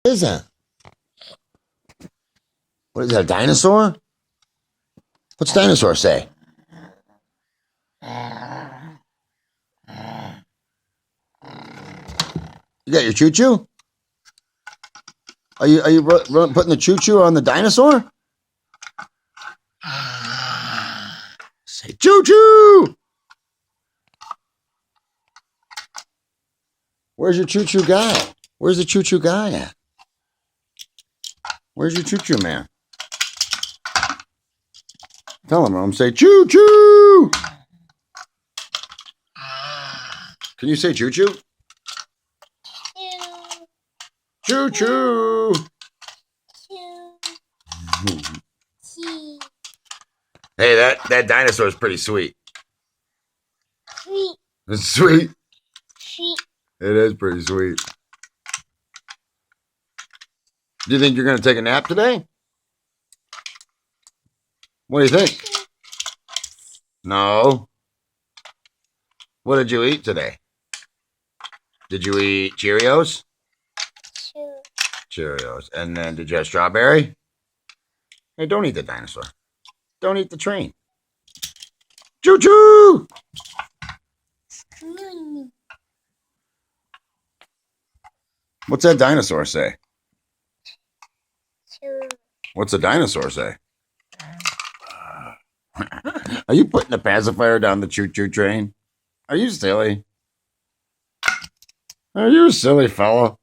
What is that? What is that, a dinosaur? What's dinosaur say? You got your choo-choo? Are you putting the choo-choo on the dinosaur? Say choo-choo! Where's your choo-choo guy? Where's the choo-choo guy at? Where's your choo-choo man? Tell him, say choo-choo! Can you say choo-choo? Choo-choo! Hey, that dinosaur is pretty sweet. Sweet. It's sweet. Sweet. It is pretty sweet. Do you think you're going to take a nap today? What do you think? No. What did you eat today? Did you eat Cheerios? Cheerios. And then did you have strawberry? Hey, don't eat the dinosaur. Don't eat the train. Choo-choo! What's that dinosaur say? What's a dinosaur say? Are you putting a pacifier down the choo-choo train? Are you silly? Are you a silly fella?